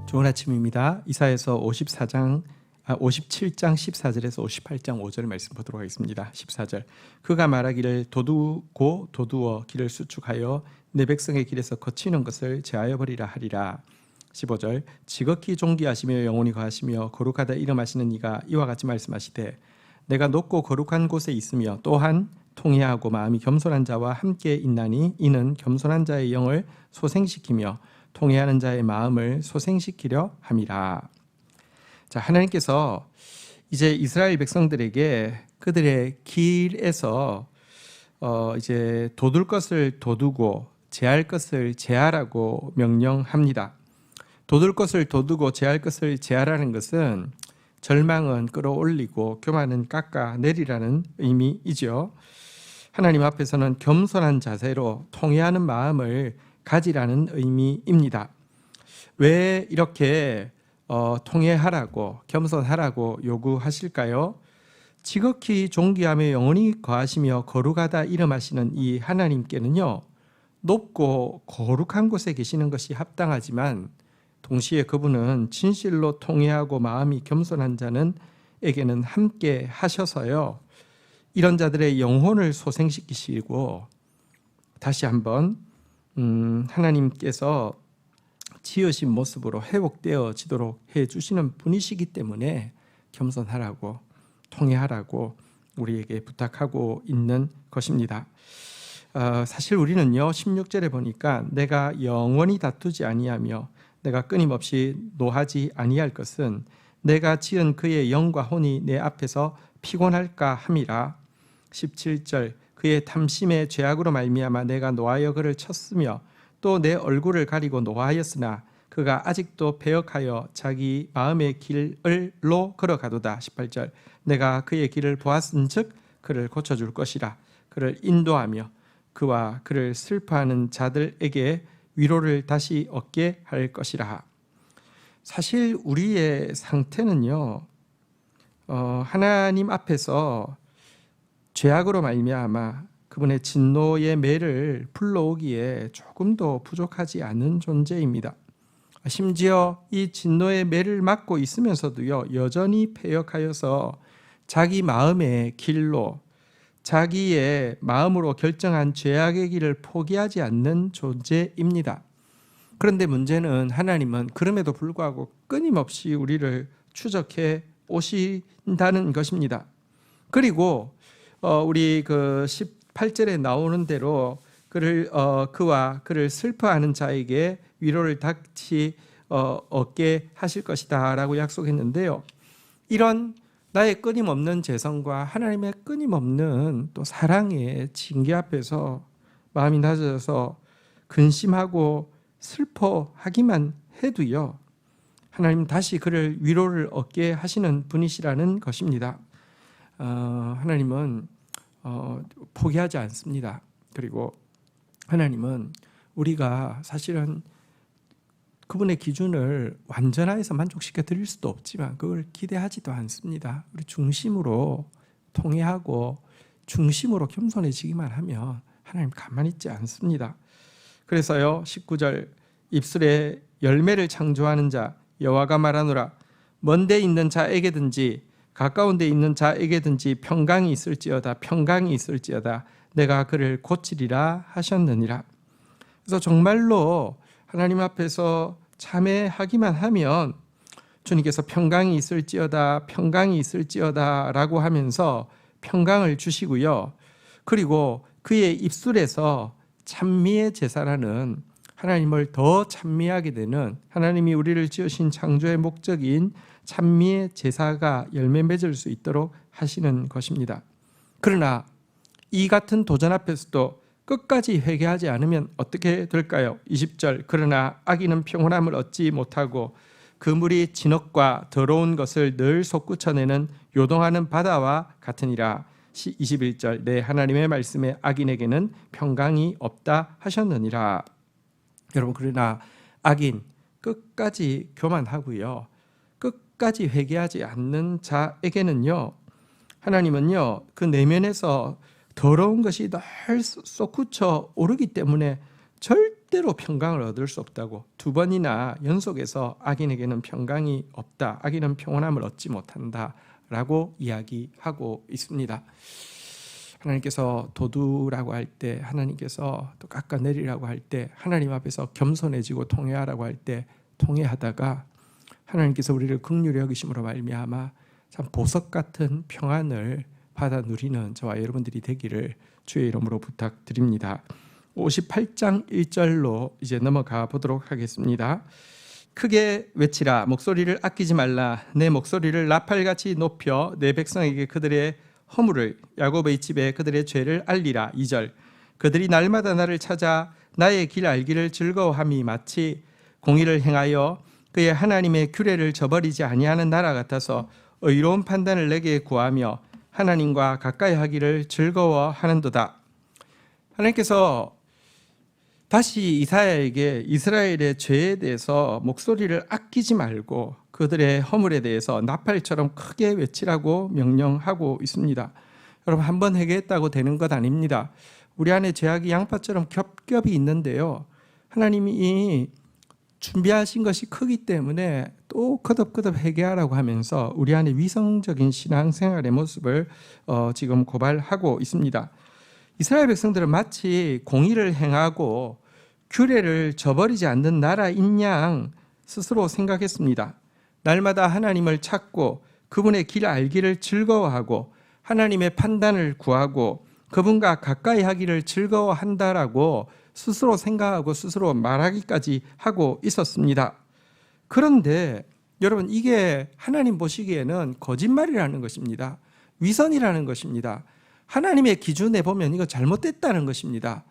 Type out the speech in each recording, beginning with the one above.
좋은 아침입니다. 이사야서 57장 14절에서 58장 5절 말씀 보도록 하겠습니다. 14절. 그가 말하기를 도두고 도두어 길을 수축하여 내 백성의 길에서 거치는 것을 제하여 버리라 하리라. 15절. 지극히 존귀하시며 영원히 거하시며 거룩하다 이름하시는 이가 이와 같이 말씀하시되 내가 높고 거룩한 곳에 있으며 또한 통회하고 마음이 겸손한 자와 함께 있나니 이는 겸손한 자의 영을 소생시키며 통회하는 자의 마음을 소생시키려 함이라. 자, 하나님께서 이제 이스라엘 백성들에게 그들의 길에서 이제 도둘 것을 도두고 제할 것을 제하라고 명령합니다. 도둘 것을 도두고 제할 것을 제하라는 것은 절망은 끌어올리고 교만은 깎아내리라는 의미이죠. 하나님 앞에서는 겸손한 자세로 통회하는 마음을 가지라는 의미입니다. 왜 이렇게 통회하라고 겸손하라고 요구하실까요? 지극히 존귀하며 영원히 거하시며 거룩하다 이름하시는 이 하나님께는요, 높고 거룩한 곳에 계시는 것이 합당하지만 동시에 그분은 진실로 통회하고 마음이 겸손한 자는에게는 함께 하셔서요, 이런 자들의 영혼을 소생시키시고 다시 한번 하나님께서 지으신 모습으로 회복되어지도록 해주시는 분이시기 때문에 겸손하라고 통회하라고 우리에게 부탁하고 있는 것입니다. 사실 우리는요 16절에 보니까 내가 영원히 다투지 아니하며 내가 끊임없이 노하지 아니할 것은 내가 지은 그의 영과 혼이 내 앞에서 피곤할까 함이라. 17절. 그의 탐심의 죄악으로 말미암아 내가 노하여 그를 쳤으며 또 내 얼굴을 가리고 노하였으나 그가 아직도 배역하여 자기 마음의 길로 걸어가도다. 18절. 내가 그의 길을 보았은즉 그를 고쳐줄 것이라. 그를 인도하며 그와 그를 슬퍼하는 자들에게 위로를 다시 얻게 할 것이라. 사실 우리의 상태는요, 하나님 앞에서 죄악으로 말미암아 그분의 진노의 매를 불러오기에 조금도 부족하지 않은 존재입니다. 심지어 이 진노의 매를 맞고 있으면서도요, 여전히 패역하여서 자기 마음의 길로 자기의 마음으로 결정한 죄악의 길을 포기하지 않는 존재입니다. 그런데 문제는 하나님은 그럼에도 불구하고 끊임없이 우리를 추적해 오신다는 것입니다. 그리고 우리 그 18절에 나오는 대로 그와 그를 슬퍼하는 자에게 위로를 다시 얻게 하실 것이다 라고 약속했는데요, 이런 나의 끊임없는 재성과 하나님의 끊임없는 또 사랑의 징계 앞에서 마음이 낮아져서 근심하고 슬퍼하기만 해도요, 하나님 다시 그를 위로를 얻게 하시는 분이시라는 것입니다. 하나님은 포기하지 않습니다. 그리고 하나님은 우리가 사실은 그분의 기준을 완전하여서 만족시켜 드릴 수도 없지만 그걸 기대하지도 않습니다. 우리 중심으로 통회하고 중심으로 겸손해지기만 하면 하나님 가만히 있지 않습니다. 그래서요 19절. 입술에 열매를 창조하는 자 여호와가 말하노라. 먼 데 있는 자에게든지 가까운 데 있는 자에게든지 평강이 있을지어다 내가 그를 고치리라 하셨느니라. 그래서 정말로 하나님 앞에서 참회하기만 하면 주님께서 평강이 있을지어다 라고 하면서 평강을 주시고요, 그리고 그의 입술에서 찬미의 제사라는 하나님을 더 찬미하게 되는, 하나님이 우리를 지으신 창조의 목적인 찬미의 제사가 열매 맺을 수 있도록 하시는 것입니다. 그러나 이 같은 도전 앞에서도 끝까지 회개하지 않으면 어떻게 될까요? 20절. 그러나 악인은 평온함을 얻지 못하고 그 물이 진흙과 더러운 것을 늘 솟구쳐내는 요동하는 바다와 같으니라. 21절. 내 하나님의 말씀에 악인에게는 평강이 없다 하셨느니라. 여러분, 그러나 악인 끝까지 교만하고요, 끝까지 회개하지 않는 자에게는요, 하나님은요 그 내면에서 더러운 것이 늘 솟구쳐 오르기 때문에 절대로 평강을 얻을 수 없다고, 두 번이나 연속해서 악인에게는 평강이 없다, 악인은 평온함을 얻지 못한다라고 이야기하고 있습니다. 하나님께서 도두라고 할 때, 하나님께서 또 깎아내리라고 할 때, 하나님 앞에서 겸손해지고 통회하라고 할 때 통회하다가 하나님께서 우리를 긍휼히 여기심으로 말미암아 참 보석 같은 평안을 받아 누리는 저와 여러분들이 되기를 주의 이름으로 부탁드립니다. 58장 1절로 이제 넘어가 보도록 하겠습니다. 크게 외치라, 목소리를 아끼지 말라. 내 목소리를 나팔같이 높여 내 백성에게 그들의 허물을, 야곱의 집에 그들의 죄를 알리라. 2절, 그들이 날마다 나를 찾아 나의 길 알기를 즐거워함이 마치 공의를 행하여 그의 하나님의 규례를 저버리지 아니하는 나라 같아서 의로운 판단을 내게 구하며 하나님과 가까이 하기를 즐거워하는도다. 하나님께서 다시 이사야에게 이스라엘의 죄에 대해서 목소리를 아끼지 말고 그들의 허물에 대해서 나팔처럼 크게 외치라고 명령하고 있습니다. 여러분, 한번 회개했다고 되는 것 아닙니다. 우리 안에 죄악이 양파처럼 겹겹이 있는데요, 하나님이 준비하신 것이 크기 때문에 또 거듭거듭 회개하라고 하면서 우리 안에 위성적인 신앙생활의 모습을 지금 고발하고 있습니다. 이스라엘 백성들은 마치 공의를 행하고 규례를 저버리지 않는 나라인 양 스스로 생각했습니다. 날마다 하나님을 찾고 그분의 길 알기를 즐거워하고 하나님의 판단을 구하고 그분과 가까이 하기를 즐거워한다라고 스스로 생각하고 스스로 말하기까지 하고 있었습니다. 그런데 여러분, 이게 하나님 보시기에는 거짓말이라는 것입니다. 위선이라는 것입니다. 하나님의 기준에 보면 이거 잘못됐다는 것입니다.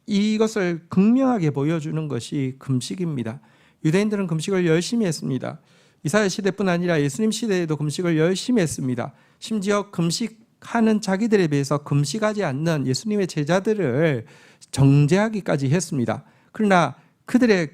이것을 극명하게 보여주는 것이 금식입니다. 유대인들은 금식을 열심히 했습니다. 이사야 시대뿐 아니라 예수님 시대에도 금식을 열심히 했습니다. 심지어 금식하는 자기들에 비해서 금식하지 않는 예수님의 제자들을 정죄하기까지 했습니다. 그러나 그들의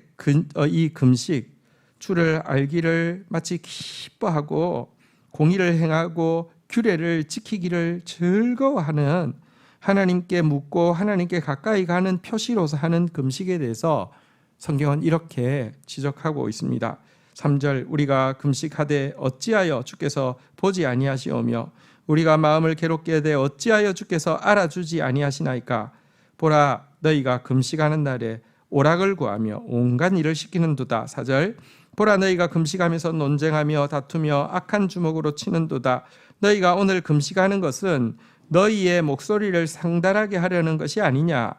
이 금식, 주를 알기를 마치 기뻐하고 공의를 행하고 규례를 지키기를 즐거워하는, 하나님께 묻고 하나님께 가까이 가는 표시로서 하는 금식에 대해서 성경은 이렇게 지적하고 있습니다. 3절, 우리가 금식하되 어찌하여 주께서 보지 아니하시오며 우리가 마음을 괴롭게 하되 어찌하여 주께서 알아주지 아니하시나이까. 보라, 너희가 금식하는 날에 오락을 구하며 온갖 일을 시키는도다. 4절, 보라, 너희가 금식하면서 논쟁하며 다투며 악한 주먹으로 치는도다. 너희가 오늘 금식하는 것은 너희의 목소리를 상달하게 하려는 것이 아니냐.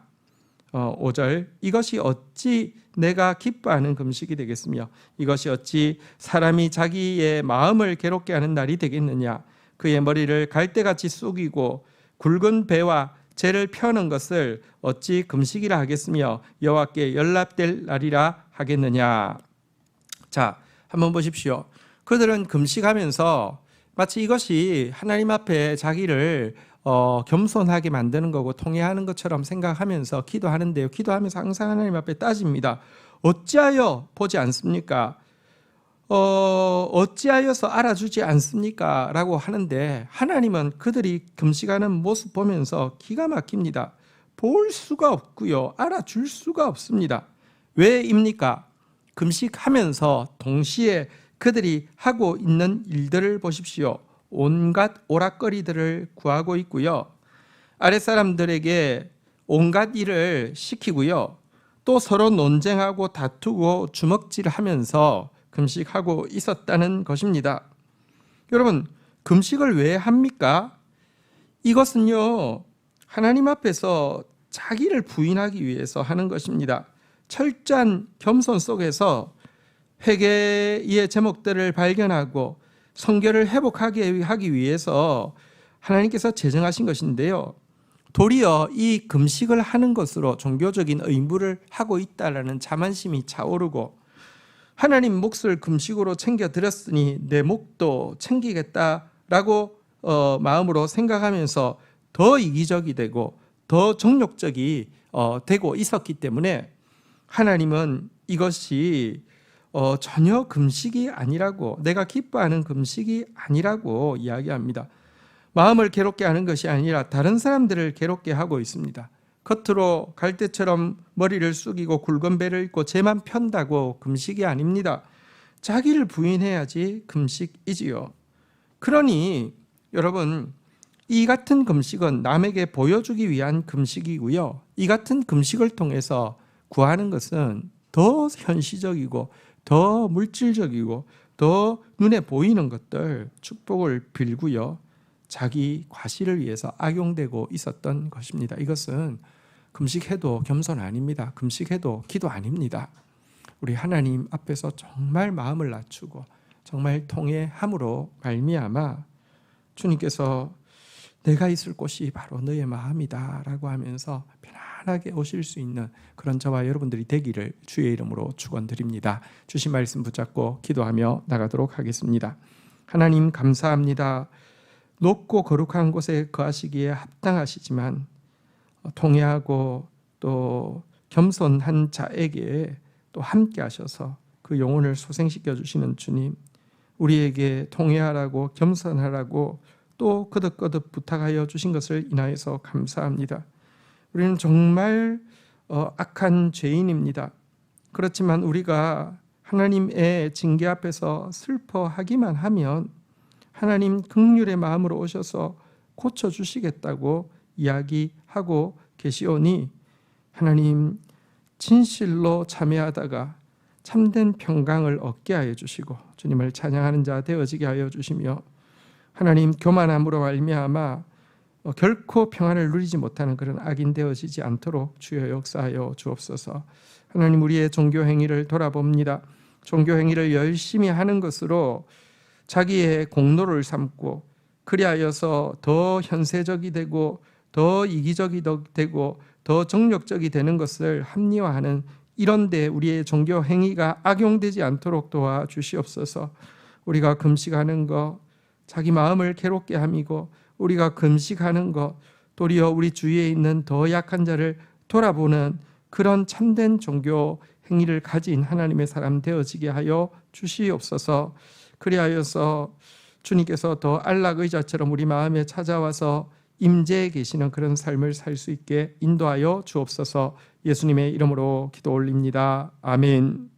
5절, 이것이 어찌 내가 기뻐하는 금식이 되겠으며 이것이 어찌 사람이 자기의 마음을 괴롭게 하는 날이 되겠느냐. 그의 머리를 갈대같이 쑥이고 굵은 배와 재를 펴는 것을 어찌 금식이라 하겠으며 여호와께 연락될 날이라 하겠느냐. 자, 한번 보십시오. 그들은 금식하면서 마치 이것이 하나님 앞에 자기를 겸손하게 만드는 거고 통회하는 것처럼 생각하면서 기도하는데요, 기도하면서 항상 하나님 앞에 따집니다. 어찌하여 보지 않습니까? 어찌하여서 알아주지 않습니까? 라고 하는데 하나님은 그들이 금식하는 모습 보면서 기가 막힙니다. 볼 수가 없고요, 알아줄 수가 없습니다. 왜입니까? 금식하면서 동시에 그들이 하고 있는 일들을 보십시오. 온갖 오락거리들을 구하고 있고요, 아랫사람들에게 온갖 일을 시키고요, 또 서로 논쟁하고 다투고 주먹질하면서 금식하고 있었다는 것입니다. 여러분, 금식을 왜 합니까? 이것은요, 하나님 앞에서 자기를 부인하기 위해서 하는 것입니다. 철저한 겸손 속에서 회개의 제목들을 발견하고 성결을 회복하게 하기 위해서 하나님께서 제정하신 것인데요, 도리어 이 금식을 하는 것으로 종교적인 의무를 하고 있다라는 자만심이 차오르고, 하나님 몫을 금식으로 챙겨드렸으니 내 몫도 챙기겠다라고 마음으로 생각하면서 더 이기적이 되고 더 정욕적이 되고 있었기 때문에 하나님은 이것이 전혀 금식이 아니라고, 내가 기뻐하는 금식이 아니라고 이야기합니다. 마음을 괴롭게 하는 것이 아니라 다른 사람들을 괴롭게 하고 있습니다. 겉으로 갈대처럼 머리를 숙이고 굵은 배를 입고 죄만 편다고 금식이 아닙니다. 자기를 부인해야지 금식이지요. 그러니 여러분, 이 같은 금식은 남에게 보여주기 위한 금식이고요. 이 같은 금식을 통해서 구하는 것은 더 현시적이고 더 물질적이고 더 눈에 보이는 것들, 축복을 빌고요. 자기 과시를 위해서 악용되고 있었던 것입니다. 이것은 금식해도 겸손 아닙니다. 금식해도 기도 아닙니다. 우리 하나님 앞에서 정말 마음을 낮추고 정말 통회함으로 말미암아 주님께서 내가 있을 곳이 바로 너의 마음이다 라고 하면서 편안하게 오실 수 있는 그런 저와 여러분들이 되기를 주의 이름으로 축원드립니다. 주신 말씀 붙잡고 기도하며 나가도록 하겠습니다. 하나님 감사합니다. 높고 거룩한 곳에 거하시기에 합당하시지만 통회하고 또 겸손한 자에게 또 함께 하셔서 그 영혼을 소생시켜 주시는 주님, 우리에게 통회하라고 겸손하라고 또 거듭거듭 부탁하여 주신 것을 인하여서 감사합니다. 우리는 정말 악한 죄인입니다. 그렇지만 우리가 하나님의 징계 앞에서 슬퍼하기만 하면 하나님 긍휼의 마음으로 오셔서 고쳐주시겠다고 이야기하고 계시오니 하나님 진실로 참여하다가 참된 평강을 얻게 하여 주시고 주님을 찬양하는 자 되어지게 하여 주시며 하나님 교만함으로 말미암아 결코 평안을 누리지 못하는 그런 악인 되어지지 않도록 주여 역사하여 주옵소서. 하나님 우리의 종교 행위를 돌아봅니다. 종교 행위를 열심히 하는 것으로 자기의 공로를 삼고 그리하여서 더 현세적이 되고 더 이기적이 되고 더 정력적이 되는 것을 합리화하는 이런 데 우리의 종교 행위가 악용되지 않도록 도와주시옵소서. 우리가 금식하는 것 자기 마음을 괴롭게 함이고 우리가 금식하는 것 도리어 우리 주위에 있는 더 약한 자를 돌아보는 그런 참된 종교 행위를 가진 하나님의 사람 되어지게 하여 주시옵소서. 그리하여서 주님께서 더 안락의자처럼 우리 마음에 찾아와서 임재해 계시는 그런 삶을 살 수 있게 인도하여 주옵소서. 예수님의 이름으로 기도 올립니다. 아멘.